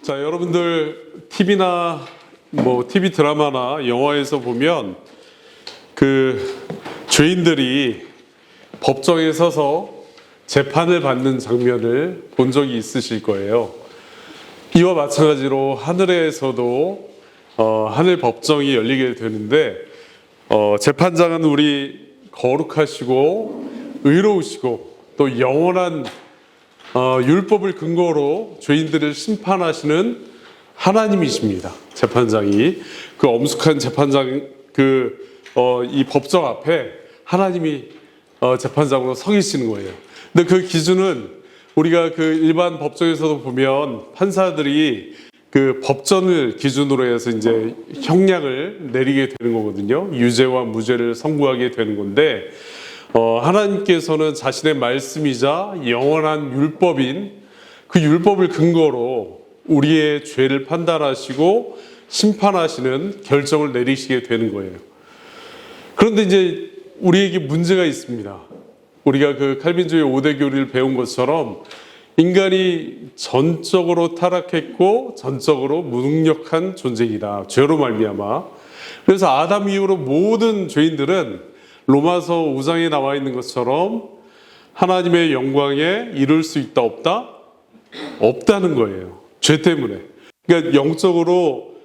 자, 여러분들 TV나 TV 드라마나 영화에서 보면 그 죄인들이 법정에 서서 재판을 받는 장면을 본 적이 있으실 거예요. 이와 마찬가지로 하늘에서도 하늘 법정이 열리게 되는데 재판장은 우리 거룩하시고 의로우시고 또 영원한 율법을 근거로 죄인들을 심판하시는 하나님이십니다. 재판장이 그 엄숙한 재판장 이 법정 앞에 하나님이 재판장으로 서 계시는 거예요. 근데 그 기준은 우리가 그 일반 법정에서도 보면 판사들이 그 법전을 기준으로 해서 이제 형량을 내리게 되는 거거든요. 유죄와 무죄를 선고하게 되는 건데 하나님께서는 자신의 말씀이자 영원한 율법인 그 율법을 근거로 우리의 죄를 판단하시고 심판하시는 결정을 내리시게 되는 거예요. 그런데 이제 우리에게 문제가 있습니다. 우리가 그 칼빈주의 5대 교리를 배운 것처럼 인간이 전적으로 타락했고 전적으로 무능력한 존재이다. 죄로 말미암아. 그래서 아담 이후로 모든 죄인들은 로마서 5장에 나와 있는 것처럼 하나님의 영광에 이룰 수 있다 없다? 없다는 거예요. 죄 때문에. 그러니까 영적으로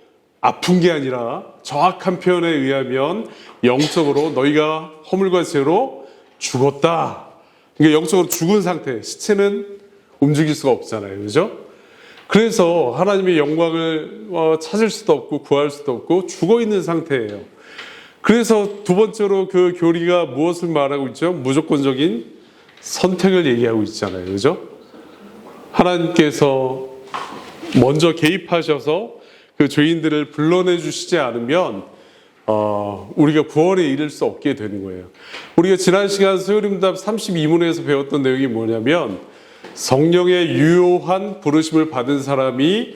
아픈 게 아니라 정확한 표현에 의하면 영적으로 너희가 허물과 죄로 죽었다. 그러니까 영적으로 죽은 상태. 시체는 움직일 수가 없잖아요. 그죠? 그래서 하나님의 영광을 찾을 수도 없고 구할 수도 없고 죽어 있는 상태예요. 그래서 두 번째로 그 교리가 무엇을 말하고 있죠? 무조건적인 선택을 얘기하고 있잖아요. 그죠? 하나님께서 먼저 개입하셔서 그 죄인들을 불러내 주시지 않으면 우리가 구원에 이를 수 없게 되는 거예요. 우리가 지난 시간 수요일응답 32문에서 배웠던 내용이 뭐냐면 성령의 유효한 부르심을 받은 사람이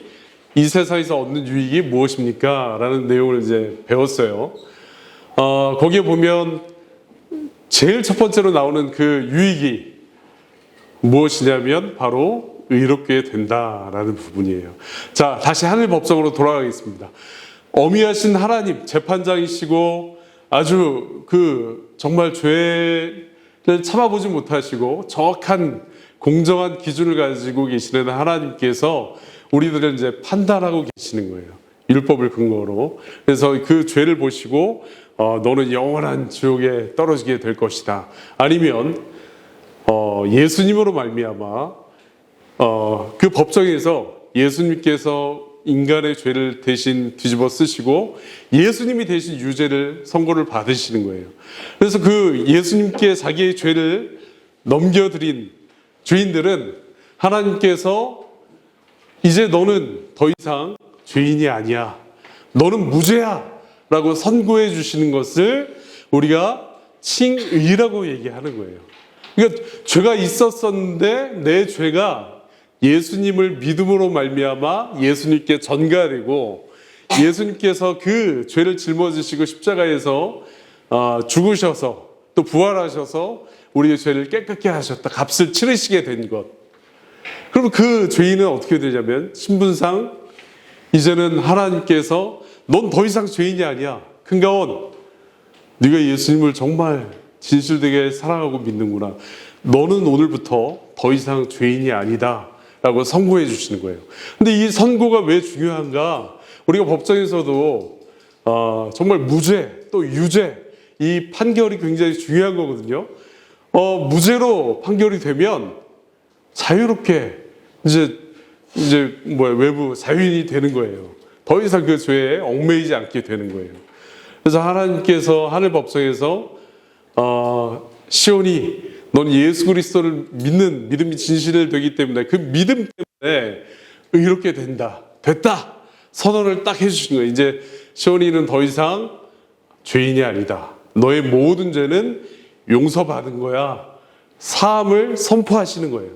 이 세상에서 얻는 유익이 무엇입니까? 라는 내용을 이제 배웠어요. 거기에 보면 제일 첫 번째로 나오는 그 유익이 무엇이냐면 바로 의롭게 된다라는 부분이에요. 자, 다시 하늘 법정으로 돌아가겠습니다. 어미하신 하나님, 재판장이시고 아주 정말 죄를 참아보지 못하시고 정확한 공정한 기준을 가지고 계시는 하나님께서 우리들을 이제 판단하고 계시는 거예요. 율법을 근거로. 그래서 그 죄를 보시고 너는 영원한 지옥에 떨어지게 될 것이다. 아니면 예수님으로 말미암아 그 법정에서 예수님께서 인간의 죄를 대신 뒤집어 쓰시고 예수님이 대신 유죄를 선고를 받으시는 거예요. 그래서 그 예수님께 자기의 죄를 넘겨드린 죄인들은 하나님께서 이제 너는 더 이상 죄인이 아니야. 너는 무죄야. 라고 선고해 주시는 것을 우리가 칭의라고 얘기하는 거예요. 그러니까 죄가 있었었는데 내 죄가 예수님을 믿음으로 말미암아 예수님께 전가되고 예수님께서 그 죄를 짊어지시고 십자가에서 죽으셔서 또 부활하셔서 우리의 죄를 깨끗게 하셨다. 값을 치르시게 된 것. 그럼 그 죄인은 어떻게 되냐면 신분상 이제는 하나님께서 넌 더 이상 죄인이 아니야. 큰가원, 네가 예수님을 정말 진실되게 사랑하고 믿는구나. 너는 오늘부터 더 이상 죄인이 아니다. 라고 선고해 주시는 거예요. 근데 이 선고가 왜 중요한가? 우리가 법정에서도 정말 무죄 또 유죄 이 판결이 굉장히 중요한 거거든요. 무죄로 판결이 되면 자유롭게 외부 자유인이 되는 거예요. 더 이상 그 죄에 얽매이지 않게 되는 거예요. 그래서 하나님께서 하늘 법정에서 시온이 넌 예수 그리스도를 믿는 믿음이 진실을 되기 때문에 그 믿음 때문에 의롭게 됐다 선언을 딱 해주신 거예요. 이제 시온이는 더 이상 죄인이 아니다. 너의 모든 죄는 용서받은 거야. 사함을 선포하시는 거예요.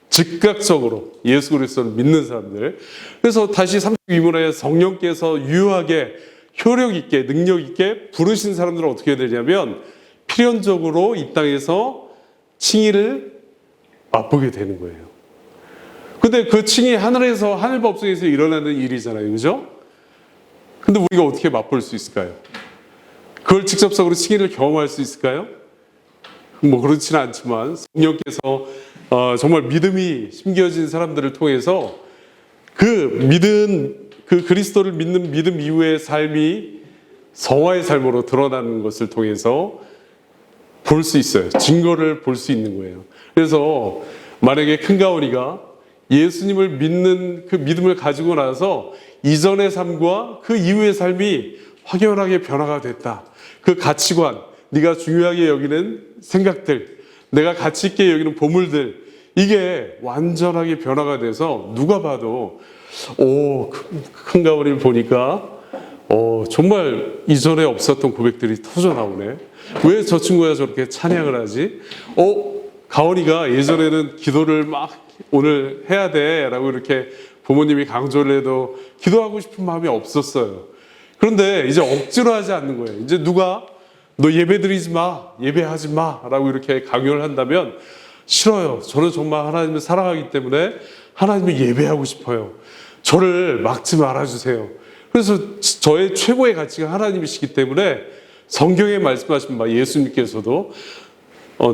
즉각적으로 예수 그리스도를 믿는 사람들. 그래서 다시 32문에 성령께서 유효하게 효력 있게 능력 있게 부르신 사람들은 어떻게 되냐면 필연적으로 이 땅에서 칭의를 맛보게 되는 거예요. 근데 그 칭이 하늘에서, 하늘 법석에서 일어나는 일이잖아요. 그죠? 근데 우리가 어떻게 맛볼 수 있을까요? 그걸 직접적으로 칭의를 경험할 수 있을까요? 뭐 그렇지는 않지만 성령께서 정말 믿음이 심겨진 사람들을 통해서 그 그리스도를 믿는 믿음 이후의 삶이 성화의 삶으로 드러나는 것을 통해서 볼 수 있어요. 증거를 볼 수 있는 거예요. 그래서 만약에 큰가오리가 예수님을 믿는 그 믿음을 가지고 나서 이전의 삶과 그 이후의 삶이 확연하게 변화가 됐다. 그 가치관, 네가 중요하게 여기는 생각들, 내가 가치 있게 여기는 보물들, 이게 완전하게 변화가 돼서 누가 봐도 큰가오리를 보니까 정말 이전에 없었던 고백들이 터져 나오네. 왜 저 친구가 저렇게 찬양을 하지? 가오리가 예전에는 기도를 막 오늘 해야 돼 라고 이렇게 부모님이 강조를 해도 기도하고 싶은 마음이 없었어요. 그런데 이제 억지로 하지 않는 거예요. 이제 누가 너 예배 드리지 마, 예배하지 마 라고 이렇게 강요를 한다면 싫어요. 저는 정말 하나님을 사랑하기 때문에 하나님을 예배하고 싶어요. 저를 막지 말아주세요. 그래서 저의 최고의 가치가 하나님이시기 때문에 성경에 말씀하신 바 예수님께서도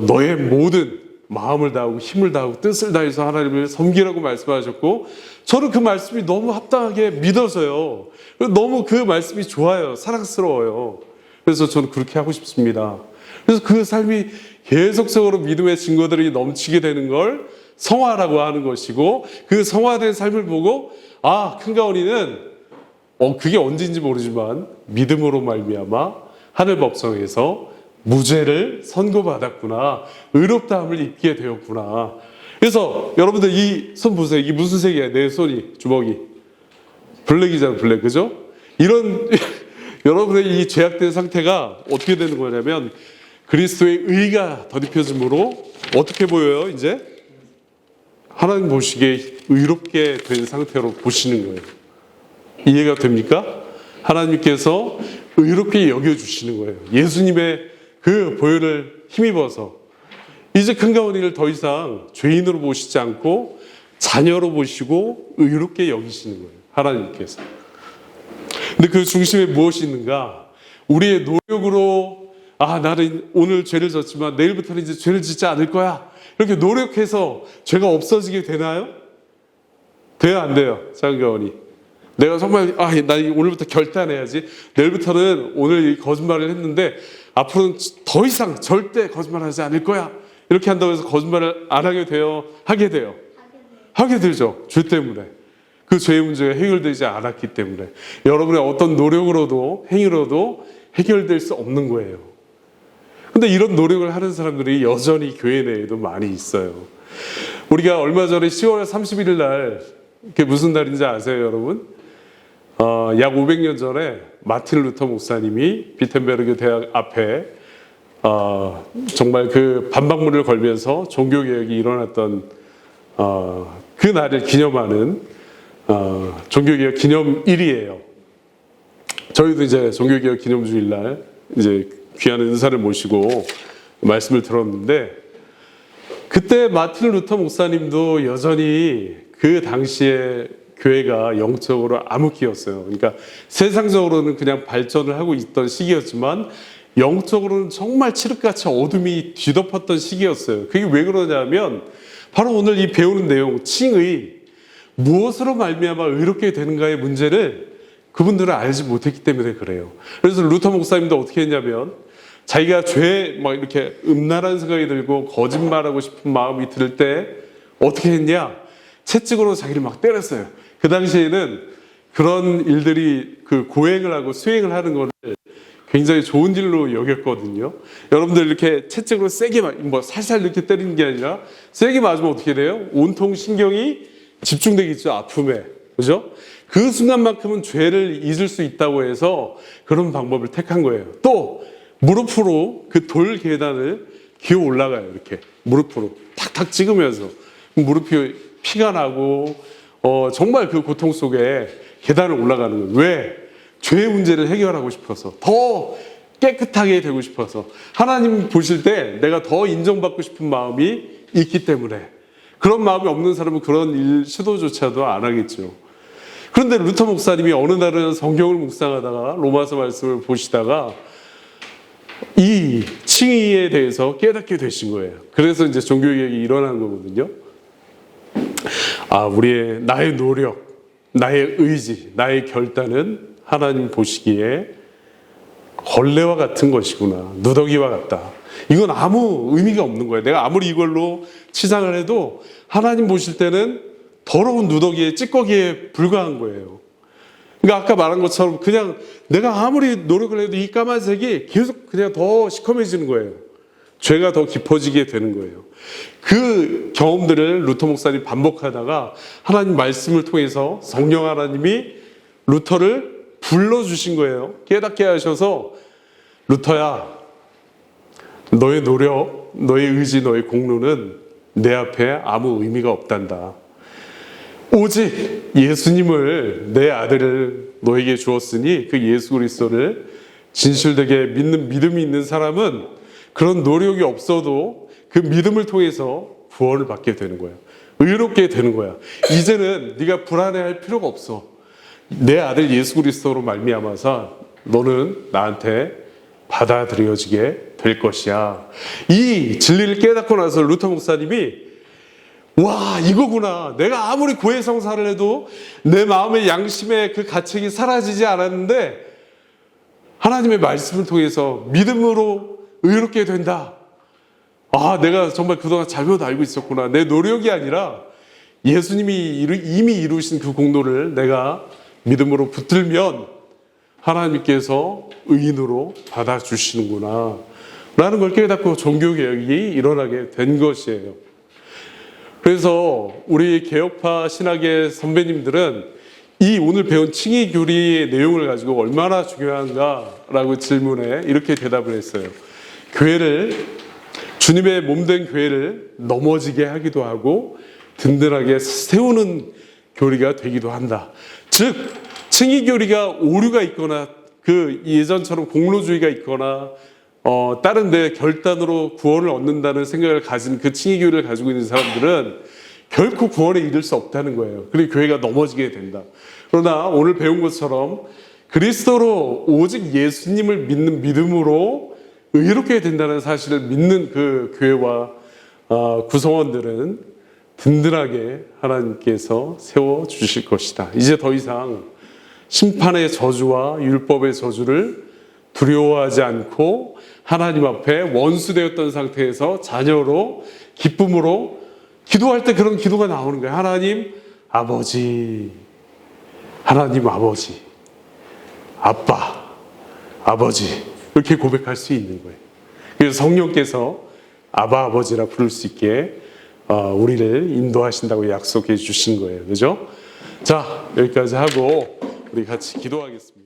너의 모든 마음을 다하고 힘을 다하고 뜻을 다해서 하나님을 섬기라고 말씀하셨고, 저는 그 말씀이 너무 합당하게 믿어서요. 너무 그 말씀이 좋아요. 사랑스러워요. 그래서 저는 그렇게 하고 싶습니다. 그래서 그 삶이 계속적으로 믿음의 증거들이 넘치게 되는 걸 성화라고 하는 것이고, 그 성화된 삶을 보고 큰가오리는 그게 언제인지 모르지만 믿음으로 말미암아 하늘 법성에서 무죄를 선고받았구나, 의롭다함을 입게 되었구나. 그래서 여러분들 이 손 보세요. 이게 무슨 색이야? 내 손이, 주먹이 블랙이잖아. 블랙, 그죠? 이런 여러분의 이 죄악된 상태가 어떻게 되는 거냐면 그리스도의 의가 덧입혀짐으로 어떻게 보여요? 이제 하나님 보시기에 의롭게 된 상태로 보시는 거예요. 이해가 됩니까? 하나님께서 의롭게 여겨주시는 거예요. 예수님의 그 보혈을 힘입어서 이제 큰가오리를 더 이상 죄인으로 보시지 않고 자녀로 보시고 의롭게 여기시는 거예요. 하나님께서. 근데 그 중심에 무엇이 있는가? 우리의 노력으로 나는 오늘 죄를 졌지만 내일부터는 이제 죄를 짓지 않을 거야. 이렇게 노력해서 죄가 없어지게 되나요? 돼요, 안 돼요? 장가오니. 내가 정말 나 오늘부터 결단해야지. 내일부터는 오늘 이 거짓말을 했는데 앞으로는 더 이상 절대 거짓말하지 않을 거야. 이렇게 한다고 해서 거짓말을 안 하게 돼요? 하게 돼요? 하게 되죠. 죄 때문에. 그 죄의 문제가 해결되지 않았기 때문에. 여러분의 어떤 노력으로도 행위로도 해결될 수 없는 거예요. 근데 이런 노력을 하는 사람들이 여전히 교회 내에도 많이 있어요. 우리가 얼마 전에 10월 31일 날, 그게 무슨 날인지 아세요, 여러분? 약 500년 전에 마틴 루터 목사님이 비텐베르그 대학 앞에 정말 그 반박문을 걸면서 종교개혁이 일어났던 그 날을 기념하는 종교개혁 기념일이에요. 저희도 이제 종교개혁 기념주일날 이제 귀한 은사를 모시고 말씀을 들었는데, 그때 마틴 루터 목사님도 여전히 그 당시에 교회가 영적으로 암흑기였어요. 그러니까 세상적으로는 그냥 발전을 하고 있던 시기였지만 영적으로는 정말 칠흑같이 어둠이 뒤덮었던 시기였어요. 그게 왜 그러냐면 바로 오늘 이 배우는 내용, 칭의, 무엇으로 말미암아 의롭게 되는가의 문제를 그분들은 알지 못했기 때문에 그래요. 그래서 루터 목사님도 어떻게 했냐면 자기가 죄에 막 이렇게 음란한 생각이 들고 거짓말하고 싶은 마음이 들 때 어떻게 했냐? 채찍으로 자기를 막 때렸어요. 그 당시에는 그런 일들이 그 고행을 하고 수행을 하는 것을 굉장히 좋은 일로 여겼거든요. 여러분들 이렇게 채찍으로 세게 살살 이렇게 때리는 게 아니라 세게 맞으면 어떻게 돼요? 온통 신경이 집중되겠죠. 아픔에. 그죠? 그 순간만큼은 죄를 잊을 수 있다고 해서 그런 방법을 택한 거예요. 또 무릎으로 그 돌 계단을 기어 올라가요. 이렇게 무릎으로 탁탁 찍으면서 무릎이 피가 나고 정말 그 고통 속에 계단을 올라가는 거예요. 왜? 죄의 문제를 해결하고 싶어서, 더 깨끗하게 되고 싶어서, 하나님 보실 때 내가 더 인정받고 싶은 마음이 있기 때문에. 그런 마음이 없는 사람은 그런 일 시도조차도 안 하겠죠. 그런데 루터 목사님이 어느 날은 성경을 묵상하다가 로마서 말씀을 보시다가 이 칭의에 대해서 깨닫게 되신 거예요. 그래서 이제 종교개혁이 일어난 거거든요. 나의 노력, 나의 의지, 나의 결단은 하나님 보시기에 걸레와 같은 것이구나. 누더기와 같다. 이건 아무 의미가 없는 거예요. 내가 아무리 이걸로 치장을 해도 하나님 보실 때는 더러운 누더기에 찌꺼기에 불과한 거예요. 그러니까 아까 말한 것처럼 그냥 내가 아무리 노력을 해도 이 까만색이 계속 그냥 더 시커매지는 거예요. 죄가 더 깊어지게 되는 거예요. 그 경험들을 루터 목사님이 반복하다가 하나님 말씀을 통해서 성령 하나님이 루터를 불러주신 거예요. 깨닫게 하셔서 루터야, 너의 노력, 너의 의지, 너의 공로는 내 앞에 아무 의미가 없단다. 오직 예수님을 내 아들을 너에게 주었으니 그 예수 그리스도를 진실되게 믿는 믿음이 있는 사람은 그런 노력이 없어도 그 믿음을 통해서 구원을 받게 되는 거야. 의롭게 되는 거야. 이제는 네가 불안해할 필요가 없어. 내 아들 예수 그리스도로 말미암아서 너는 나한테 받아들여지게 될 것이야. 이 진리를 깨닫고 나서 루터 목사님이 와, 이거구나. 내가 아무리 고해성사를 해도 내 마음의 양심의 그 가책이 사라지지 않았는데 하나님의 말씀을 통해서 믿음으로 의롭게 된다. 내가 정말 그동안 잘못 알고 있었구나. 내 노력이 아니라 예수님이 이미 이루신 그 공로를 내가 믿음으로 붙들면 하나님께서 의인으로 받아주시는구나 라는 걸 깨닫고 종교개혁이 일어나게 된 것이에요. 그래서 우리 개혁파 신학의 선배님들은 이 오늘 배운 칭의교리의 내용을 가지고 얼마나 중요한가라고 질문에 이렇게 대답을 했어요. 주님의 몸된 교회를 넘어지게 하기도 하고 든든하게 세우는 교리가 되기도 한다. 즉 칭의교리가 오류가 있거나 그 예전처럼 공로주의가 있거나 다른 데 결단으로 구원을 얻는다는 생각을 가진 그 칭의교리를 가지고 있는 사람들은 결코 구원에 이를 수 없다는 거예요. 그리고 교회가 넘어지게 된다. 그러나 오늘 배운 것처럼 그리스도로 오직 예수님을 믿는 믿음으로 의롭게 된다는 사실을 믿는 그 교회와 구성원들은 든든하게 하나님께서 세워주실 것이다. 이제 더 이상 심판의 저주와 율법의 저주를 두려워하지 않고 하나님 앞에 원수되었던 상태에서 자녀로 기쁨으로 기도할 때 그런 기도가 나오는 거예요. 하나님 아버지, 하나님 아버지, 아빠, 아버지 이렇게 고백할 수 있는 거예요. 그래서 성령께서 아바 아버지라 부를 수 있게 우리를 인도하신다고 약속해 주신 거예요. 그죠? 자, 여기까지 하고 우리 같이 기도하겠습니다.